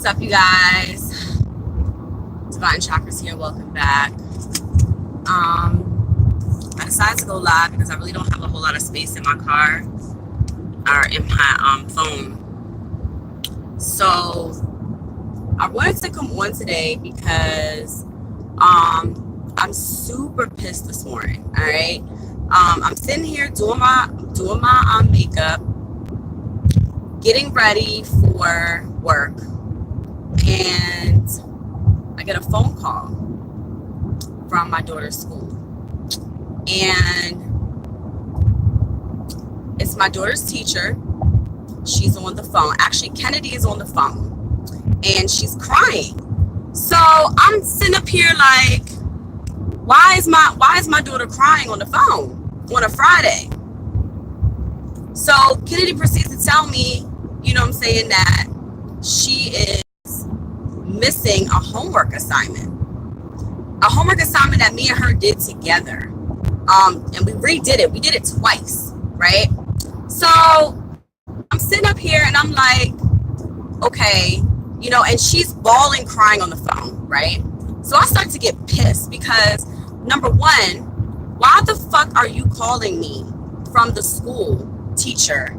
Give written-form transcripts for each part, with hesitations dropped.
up, you guys? Divine Chakras here. Welcome back. I decided to go live because I really don't have a whole lot of space in my car or in my phone. So I wanted to come on today because I'm super pissed this morning. All right, I'm sitting here doing my makeup, getting ready for work, and I get a phone call from my daughter's school, and it's my daughter's teacher. She's on the phone. Actually, Kennedy is on the phone, and she's crying. So I'm sitting up here like, why is my daughter crying on the phone on a Friday? So Kennedy proceeds to tell me, you know what I'm saying, that she is missing a homework assignment. A homework assignment that me and her did together. And we redid it. We did it twice, right? So I'm sitting up here and I'm like, okay, you know, and she's bawling, crying on the phone, right? So I start to get pissed because, number one, why the fuck are you calling me from the school teacher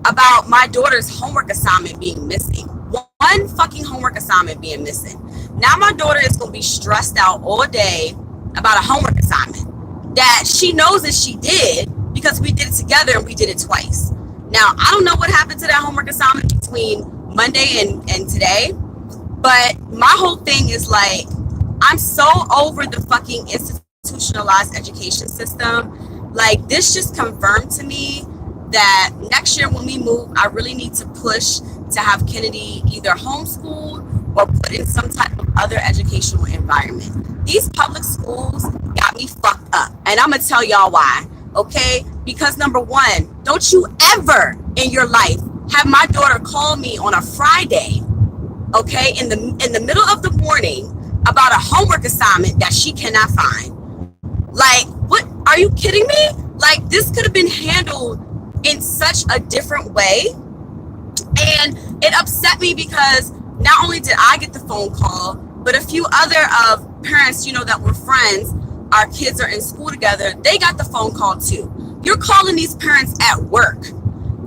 about my daughter's homework assignment being missing? One fucking homework assignment being missing. Now my daughter is going to be stressed out all day about a homework assignment that she knows that she did because we did it together and we did it twice. Now, I don't know what happened to that homework assignment between Monday and today, but my whole thing is like, I'm so over the fucking institutionalized education system. Like, this just confirmed to me that next year when we move, I really need to push to have Kennedy either homeschooled or put in some type of other educational environment. These public schools got me fucked up, and I'm gonna tell y'all why, okay? Because number one, don't you ever in your life have my daughter call me on a Friday, okay, in the middle of the morning about a homework assignment that she cannot find. Like, what? Are you kidding me? Like, this could have been handled in such a different way. And it upset me because not only did I get the phone call, but a few other of parents, you know, that were friends, our kids are in school together, they got the phone call too. You're calling these parents at work.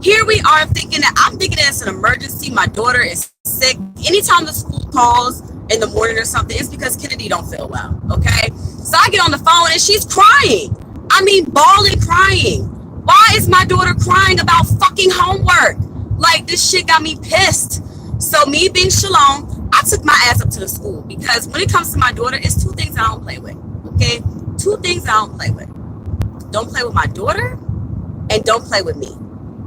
Here we are I'm thinking it's an emergency. My daughter is sick. Anytime the school calls in the morning or something, it's because Kennedy don't feel well, okay? So I get on the phone and she's crying. I mean, bawling, crying. Why is my daughter crying about fucking homework? Like, this shit got me pissed. So me being Shalom, I took my ass up to the school because when it comes to my daughter, it's two things I don't play with, okay? Two things I don't play with. Don't play with my daughter and don't play with me.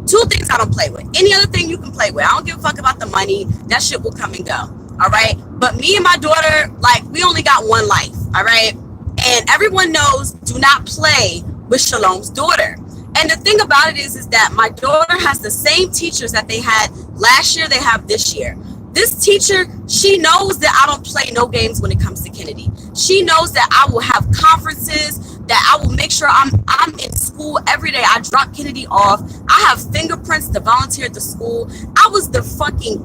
Two things I don't play with. Any other thing you can play with. I don't give a fuck about the money. That shit will come and go, all right? But me and my daughter, like, we only got one life, all right? And everyone knows, do not play with Shalom's daughter. And the thing about it is that my daughter has the same teachers that they had last year, they have this year. This teacher, she knows that I don't play no games when it comes to Kennedy. She knows that I will have conferences, that I will make sure I'm in school every day. I drop Kennedy off. I have fingerprints to volunteer at the school. I was the fucking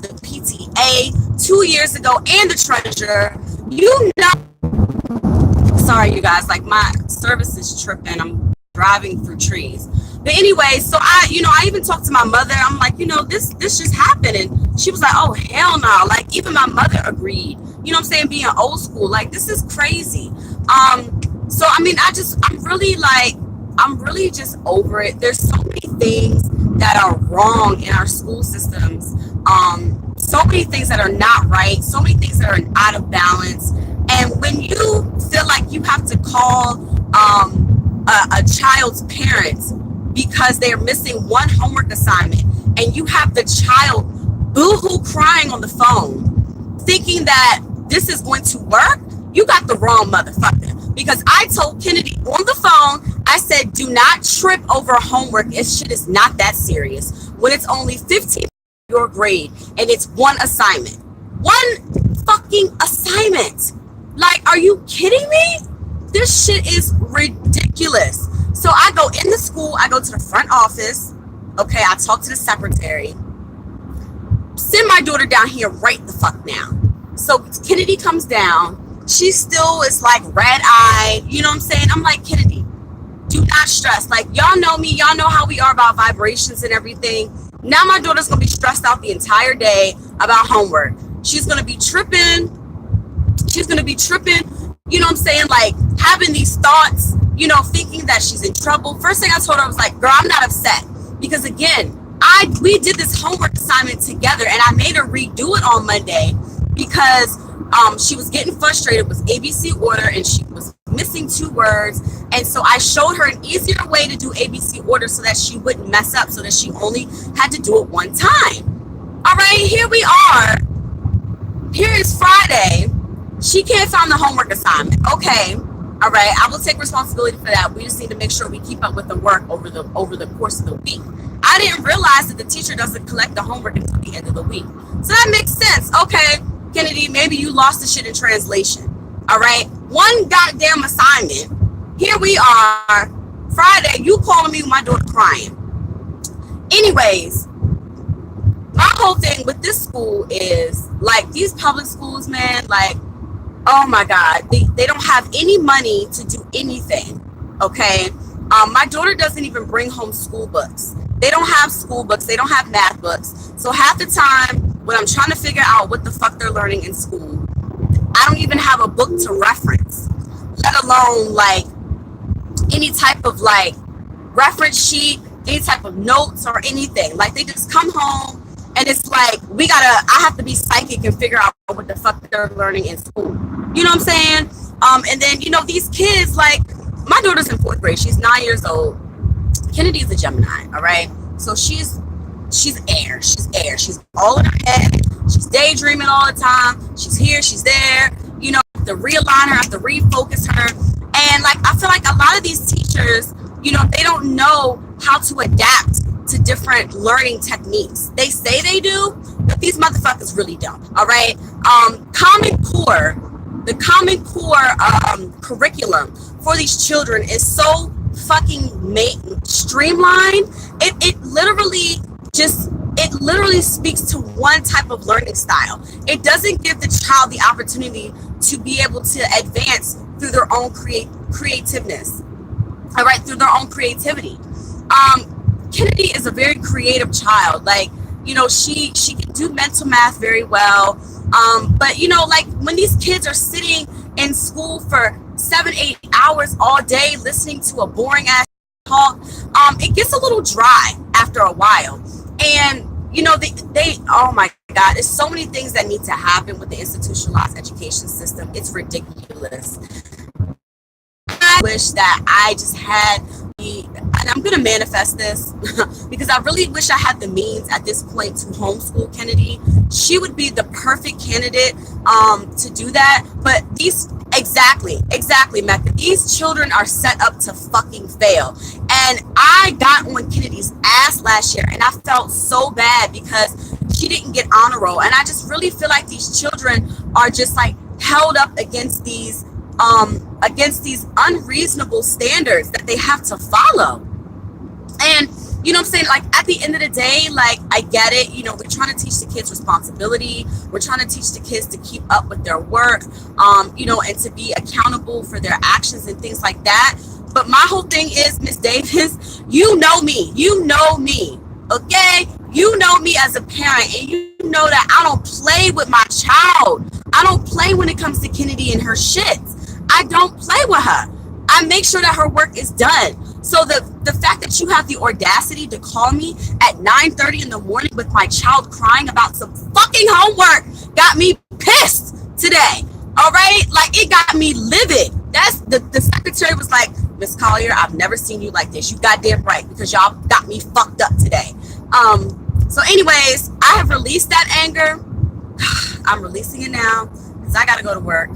the PTA 2 years ago and the treasurer. You know, sorry you guys, like my service is tripping. I'm driving through trees. But anyway, so I even talked to my mother. I'm like, you know, this just happened. And she was like, oh, hell no. Like, even my mother agreed. You know what I'm saying? Being old school. Like, this is crazy. So, I mean, I'm really just over it. There's so many things that are wrong in our school systems. So many things that are not right. So many things that are out of balance. And when you feel like you have to call a child's parents because they're missing one homework assignment, and you have the child boo-hoo crying on the phone, thinking that this is going to work, you got the wrong motherfucker. Because I told Kennedy on the phone, I said, do not trip over homework. It shit is not that serious. When it's only 15 your grade and it's one assignment. One fucking assignment. Like, are you kidding me? This shit is ridiculous. So I go in the school, I go to the front office. Okay, I talk to the secretary. Send my daughter down here right the fuck now. So Kennedy comes down. She still is like red-eyed. You know what I'm saying? I'm like, Kennedy, do not stress. Like, y'all know me. Y'all know how we are about vibrations and everything. Now my daughter's going to be stressed out the entire day about homework. She's going to be tripping. She's going to be tripping. You know what I'm saying? Like, having these thoughts, you know, thinking that she's in trouble. First thing I told her, I was like, girl, I'm not upset. Because again, we did this homework assignment together, and I made her redo it on Monday because she was getting frustrated with ABC order and she was missing 2 words. And so I showed her an easier way to do ABC order so that she wouldn't mess up, so that she only had to do it one time. All right, here we are. Here is Friday. She can't find the homework assignment. Okay. All right. I will take responsibility for that. We just need to make sure we keep up with the work over the course of the week. I didn't realize that the teacher doesn't collect the homework until the end of the week. So that makes sense. Okay, Kennedy, maybe you lost the shit in translation. All right. One goddamn assignment. Here we are. Friday, you calling me with my daughter crying. Anyways, my whole thing with this school is, like, these public schools, man, like, oh my God, they don't have any money to do anything, okay? My daughter doesn't even bring home school books. They don't have school books. They don't have math books. So half the time when I'm trying to figure out what the fuck they're learning in school, I don't even have a book to reference, let alone, like, any type of, like, reference sheet, any type of notes or anything. Like, they just come home and it's like, I have to be psychic and figure out what the fuck they're learning in school. You know what I'm saying? And then, you know, these kids, like, my daughter's in 4th grade. She's 9 years old. Kennedy's a Gemini, all right? So she's air. She's air. She's all in her head. She's daydreaming all the time. She's here. She's there. You know, I have to realign her. I have to refocus her. And, like, I feel like a lot of these teachers, you know, they don't know how to adapt to different learning techniques. They say they do, but these motherfuckers really don't. All right. The Common Core curriculum for these children is so fucking streamlined. It literally speaks to one type of learning style. It doesn't give the child the opportunity to be able to advance through their own creativeness. All right, through their own creativity. Kennedy is a very creative child. Like, you know, she can do mental math very well. But, you know, like, when these kids are sitting in school for 7-8 hours all day listening to a boring ass talk, it gets a little dry after a while. And, you know, they oh my God, there's so many things that need to happen with the institutionalized education system. It's ridiculous. I wish that I just had and I'm going to manifest this because I really wish I had the means at this point to homeschool Kennedy. She would be the perfect candidate to do that. But exactly, Mecca. These children are set up to fucking fail. And I got on Kennedy's ass last year and I felt so bad because she didn't get honor roll. And I just really feel like these children are just, like, held up against these unreasonable standards that they have to follow. And, you know what I'm saying? Like, at the end of the day, like, I get it. You know, we're trying to teach the kids responsibility. We're trying to teach the kids to keep up with their work, you know, and to be accountable for their actions and things like that. But my whole thing is, Miss Davis, you know me, okay? You know me as a parent, and you know that I don't play with my child. I don't play when it comes to Kennedy and her shit. I don't play with her. I make sure that her work is done. So the fact that you have the audacity to call me at 9:30 in the morning with my child crying about some fucking homework got me pissed today. All right? Like, it got me livid. That's the secretary was like, Miss Collier, I've never seen you like this. You goddamn right, because y'all got me fucked up today. So anyways, I have released that anger. I'm releasing it now because I got to go to work.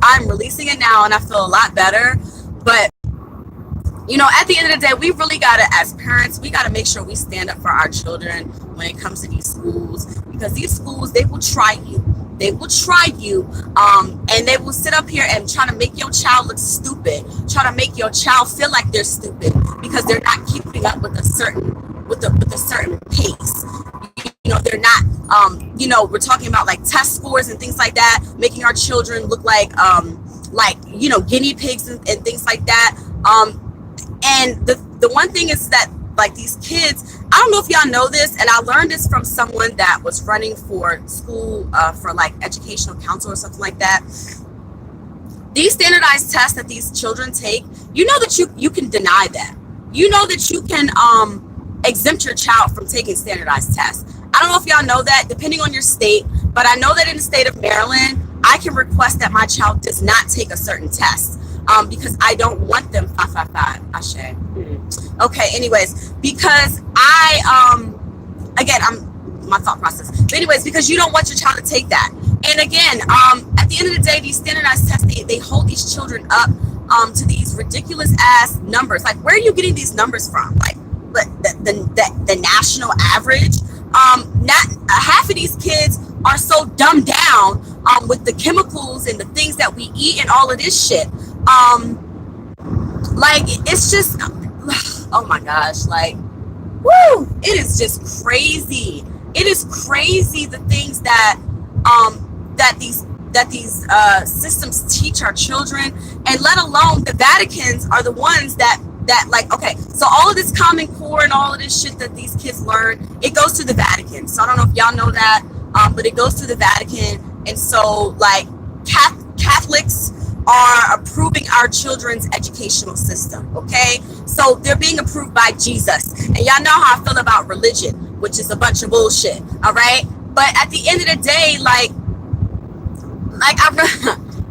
I'm releasing it now and I feel a lot better. But, you know, at the end of the day, we really got to, as parents, we got to make sure we stand up for our children when it comes to these schools, because these schools, they will try you. They will try you, and they will sit up here and try to make your child look stupid, try to make your child feel like they're stupid because they're not keeping up with a certain with a certain pace. They're not, we're talking about like test scores and things like that, making our children look like guinea pigs and things like that. And the one thing is that, like, these kids, I don't know if y'all know this, and I learned this from someone that was running for school, for like educational council or something like that. These standardized tests that these children take, that you can deny that. That you can exempt your child from taking standardized tests. I don't know if y'all know that, depending on your state, but I know that in the state of Maryland, I can request that my child does not take a certain test, because I don't want them 555. Ashe. Okay, anyways, because my thought process. But anyways, because you don't want your child to take that. And again, at the end of the day, these standardized tests, they hold these children up to these ridiculous ass numbers. Like, where are you getting these numbers from? Like, the national average? Not half of these kids are so dumbed down with the chemicals and the things that we eat and all of this shit. Like, it's just, oh my gosh, like, woo, it is just crazy. It is crazy, the things that these systems teach our children, and let alone the Vaticans are the ones that like, okay, so all of this Common Core and all of this shit that these kids learn, it goes to the Vatican. So I don't know if y'all know that, but it goes to the Vatican. And so, like, Catholics are approving our children's educational system, okay? So they're being approved by Jesus. And y'all know how I feel about religion, which is a bunch of bullshit, all right? But at the end of the day,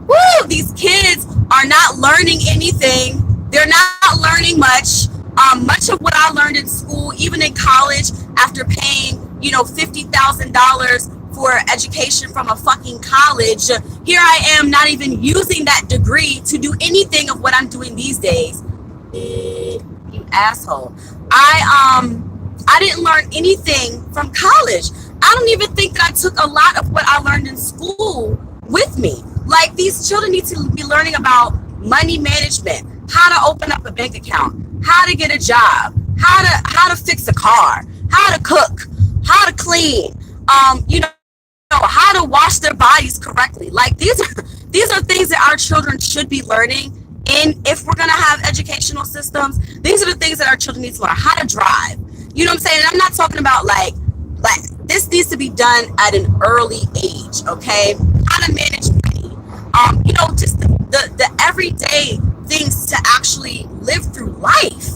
woo, these kids are not learning anything. They're not learning much. Much of what I learned in school, even in college, after paying, $50,000 for education from a fucking college, here I am not even using that degree to do anything of what I'm doing these days. You asshole. I didn't learn anything from college. I don't even think that I took a lot of what I learned in school with me. Like, these children need to be learning about money management, how to open up a bank account, how to get a job, how to fix a car, how to cook, how to clean, how to wash their bodies correctly. Like, these are things that our children should be learning. And if we're gonna have educational systems, these are the things that our children need to learn. How to drive. You know what I'm saying? And I'm not talking about like this needs to be done at an early age, okay? How to manage money. Just the everyday things to actually live through life.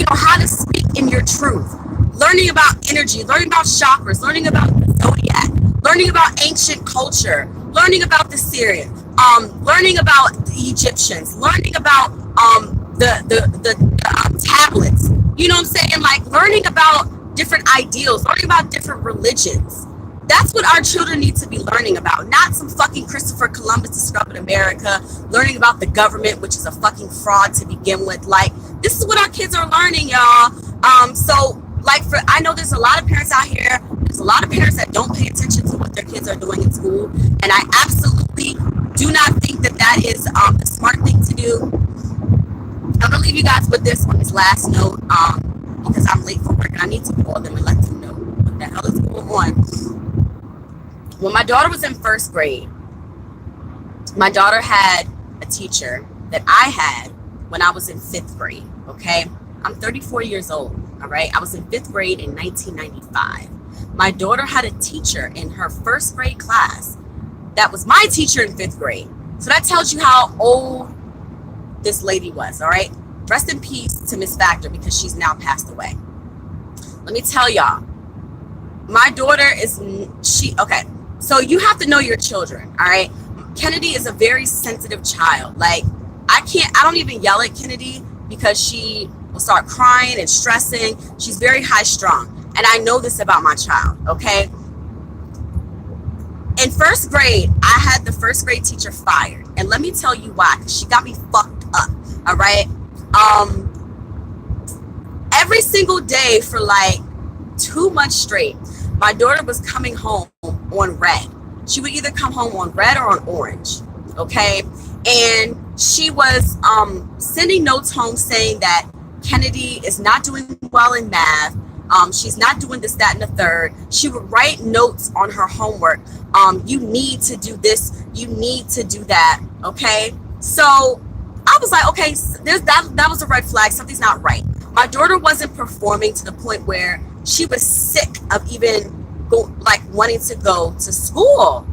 How to speak in your truth. Learning about energy, learning about chakras, learning about the zodiac, learning about ancient culture, learning about the Syrian, learning about the Egyptians, learning about the tablets. You know what I'm saying? Like, learning about different ideals, learning about different religions. That's what our children need to be learning about, not some fucking Christopher Columbus discovered America, learning about the government, which is a fucking fraud to begin with. Like, this is what our kids are learning, y'all. So, like, I know there's a lot of parents out here, there's a lot of parents that don't pay attention to what their kids are doing in school, and I absolutely do not think that is the smart thing to do. I'm gonna leave you guys with this on this last note, because I'm late for work and I need to call them and let them know what the hell is going on. When my daughter was in first grade, my daughter had a teacher that I had when I was in fifth grade, okay? I'm 34 years old, all right? I was in fifth grade in 1995. My daughter had a teacher in her first grade class that was my teacher in fifth grade. So that tells you how old this lady was, all right? Rest in peace to Miss Factor, because she's now passed away. Let me tell y'all, my daughter okay, so you have to know your children, all right? Kennedy is a very sensitive child. Like, I don't even yell at Kennedy because she will start crying and stressing. She's very high strung. And I know this about my child, okay? In first grade, I had the first grade teacher fired. And let me tell you why, because she got me fucked up, all right? Every single day for like 2 months straight, my daughter was coming home on red. She would either come home on red or on orange, okay? And she was sending notes home saying that Kennedy is not doing well in math. She's not doing this, that, and the third. She would write notes on her homework. You need to do this. You need to do that. Okay. So I was like, okay, that was a red flag. Something's not right. My daughter wasn't performing to the point where she was sick of even wanting to go to school.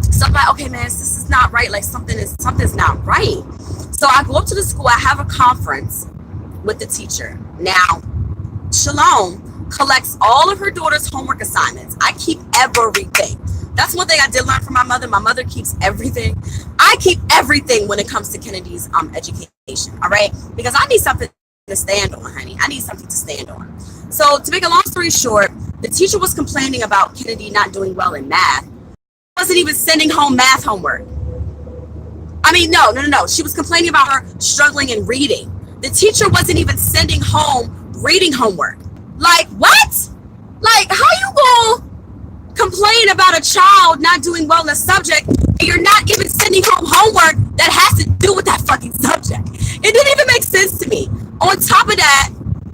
So I'm like, okay, man, this is not right. Like something's not right. So I go up to the school. I have a conference with the teacher. Now, Shalom collects all of her daughter's homework assignments. I keep everything. That's one thing I did learn from my mother. My mother keeps everything. I keep everything when it comes to Kennedy's education. All right, because I need something to stand on, honey. I need something to stand on. So to make a long story short, the teacher was complaining about Kennedy not doing well in math. She wasn't even sending home math homework. I mean, no. She was complaining about her struggling in reading. The teacher wasn't even sending home reading homework. Like, what? Like, how you gonna complain about a child not doing well in a subject and you're not even sending home homework that has to do with that fucking subject? It didn't even make sense to me. On top of that,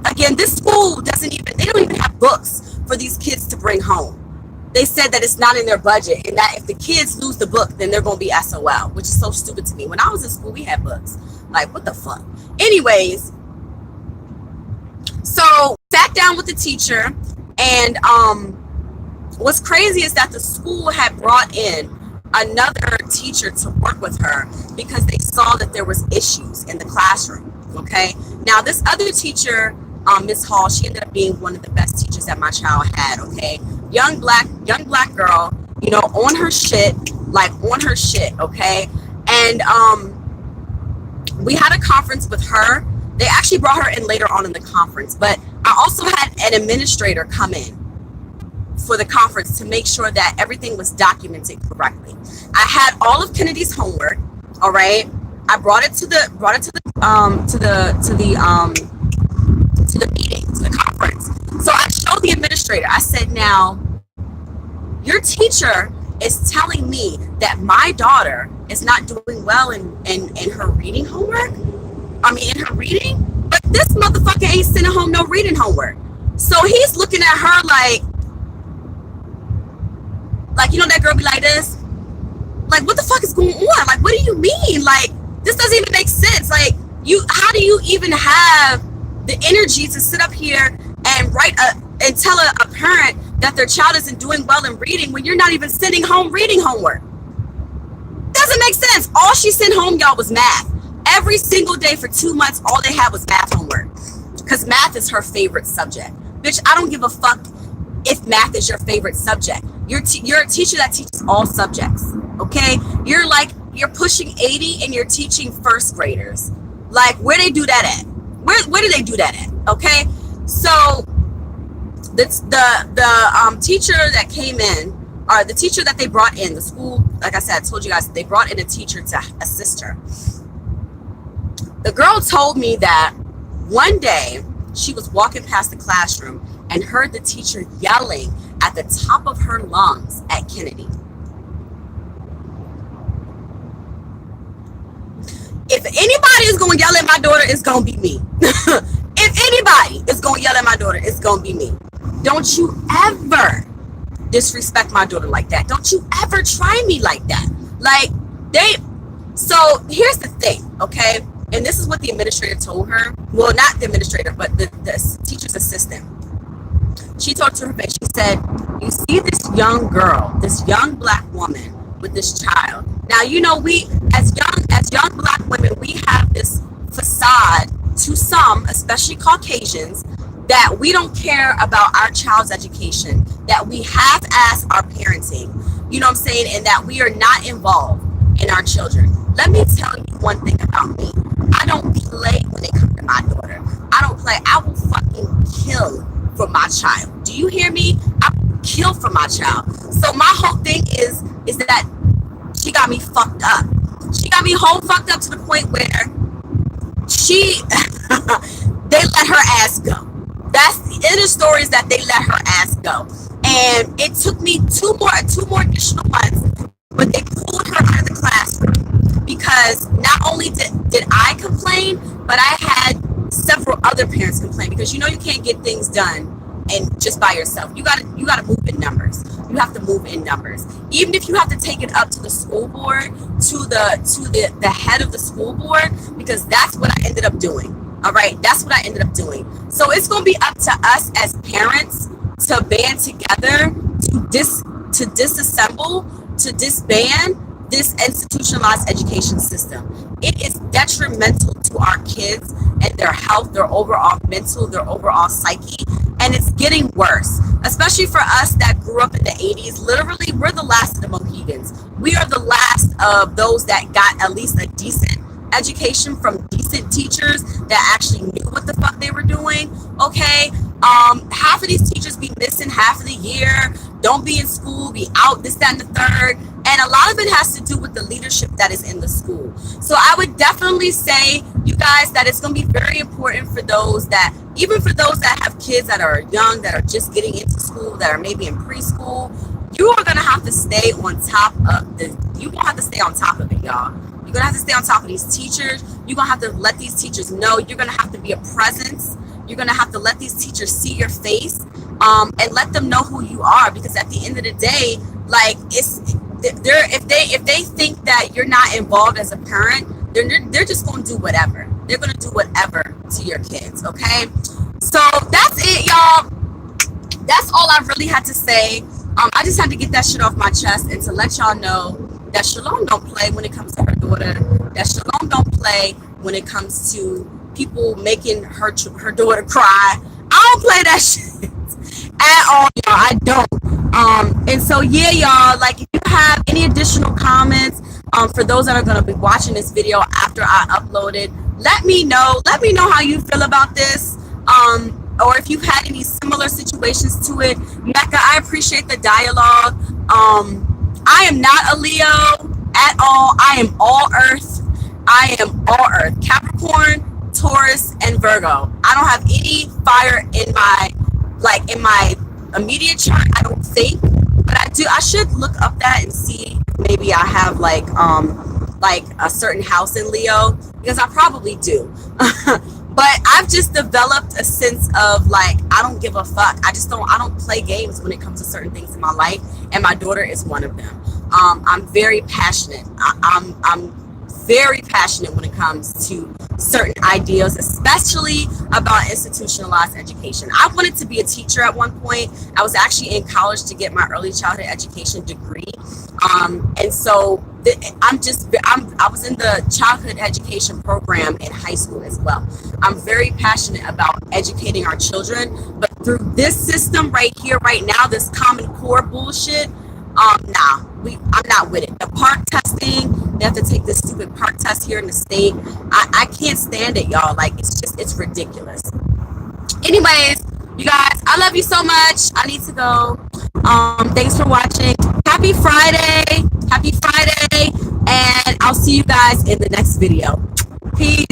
again, this school they don't even have books for these kids to bring home. They said that it's not in their budget and that if the kids lose the book, then they're going to be SOL, which is so stupid to me. When I was in school, we had books. Like, what the fuck? Anyways, so sat down with the teacher, and what's crazy is that the school had brought in another teacher to work with her because they saw that there was issues in the classroom. Okay, now this other teacher, Miss Hall, she ended up being one of the best teachers that my child had. Okay, young black girl, you know, on her shit. Okay, and we had a conference with her. They actually brought her in later on in the conference, but I also had an administrator come in for the conference to make sure that everything was documented correctly. I had all of Kennedy's homework. All right, I brought it to the meeting, to the conference. So I showed the administrator. I said, now, your teacher is telling me that my daughter is not doing well in her reading homework. In her reading, but this motherfucker ain't sending home no reading homework. So he's looking at her like, you know, that girl be like this, like, what the fuck is going on? Like, what do you mean? Like, this doesn't even make sense. Like, how do you even have the energy to sit up here and and tell a parent that their child isn't doing well in reading when you're not even sending home reading homework? Doesn't make sense. All she sent home, y'all, was math. Every single day for 2 months, all they had was math homework. Because math is her favorite subject. Bitch, I don't give a fuck if math is your favorite subject. You're a teacher that teaches all subjects. Okay? You're pushing 80 and you're teaching first graders. Like, where they do that at? Where do they do that at? Okay? So the teacher that came in, or the teacher that they brought in, the school, like I said, I told you guys, they brought in a teacher to assist her. The girl told me that one day she was walking past the classroom and heard the teacher yelling at the top of her lungs at Kennedy. If anybody is going to yell at my daughter, it's going to be me. If anybody is going to yell at my daughter, it's going to be me. Don't you ever disrespect my daughter like that. Don't you ever try me like that. So here's the thing, okay? And this is what the administrator told her. Well, not the administrator, but the teacher's assistant. She told her to her face, she said, you see this young girl, this young black woman with this child. Now, you know, we, as young black women, we have this facade to some, especially Caucasians, that we don't care about our child's education, that we half-ass our parenting, you know what I'm saying, and that we are not involved in our children. Let me tell you one thing about me. I don't play when it comes to my daughter. I don't play. I will fucking kill for my child. Do you hear me? I will kill for my child. So my whole thing is that she got me fucked up. She got me whole fucked up to the point where they let her ass go. That's the inner story, is that they let her ass go. And it took me two more additional months, but they pulled her out of the classroom because not only did I complain, but I had several other parents complain, because you know you can't get things done and just by yourself. You gotta move in numbers. You have to move in numbers. Even if you have to take it up to the school board, to the head of the school board, because that's what I ended up doing. All right, that's what I ended up doing. So it's gonna be up to us as parents to band together to disassemble, to disband this institutionalized education system. It is detrimental to our kids and their health, their overall mental, their overall psyche, and it's getting worse, especially for us that grew up in the 80s. Literally, we're the last of the Mohegans. We are the last of those that got at least a decent education from decent teachers that actually knew what the fuck they were doing. Okay, half of these teachers be missing half of the year, don't be in school, be out, this, that, and the third. And a lot of it has to do with the leadership that is in the school. So I would definitely say, you guys, that it's going to be very important for those that, even for those that have kids that are young, that are just getting into school, that are maybe in preschool, you are going to have to stay on top of you're going to have to stay on top of it, y'all. You're going to have to stay on top of these teachers. You're going to have to let these teachers know. You're going to have to be a presence. You're going to have to let these teachers see your face, and let them know who you are, because at the end of the day, like, if they think that you're not involved as a parent, they're just going to do whatever. They're going to do whatever to your kids, okay? So that's it, y'all. That's all I really had to say. I just had to get that shit off my chest and to let y'all know that Shalom don't play when it comes to her daughter. That Shalom don't play when it comes to people making her daughter cry. I don't play that shit at all, y'all. I don't. And so yeah, y'all, like, if you have any additional comments, for those that are going to be watching this video after I upload it, let me know how you feel about this, or if you've had any similar situations to it. Mecca, I appreciate the dialogue. I am not a Leo at all. I am all earth. I am all earth. Capricorn, Taurus, and Virgo. I don't have any fire in my immediate chart, I don't think, but I should look up that and see if maybe I have like a certain house in Leo, because I probably do. But I've just developed a sense of, like, I don't give a fuck. I don't play games when it comes to certain things in my life, and my daughter is one of them. I'm very passionate. I'm very passionate when it comes to certain ideas, especially about institutionalized education. I wanted to be a teacher at one point. I was actually in college to get my early childhood education degree. And so I was in the childhood education program in high school as well. I'm very passionate about educating our children, but through this system right here, right now, this Common Core bullshit, I'm not with it. The park testing, they have to take this stupid park test here in the state. I can't stand it, y'all. Like, it's ridiculous. Anyways, you guys, I love you so much. I need to go. Thanks for watching. Happy Friday, and I'll see you guys in the next video. Peace.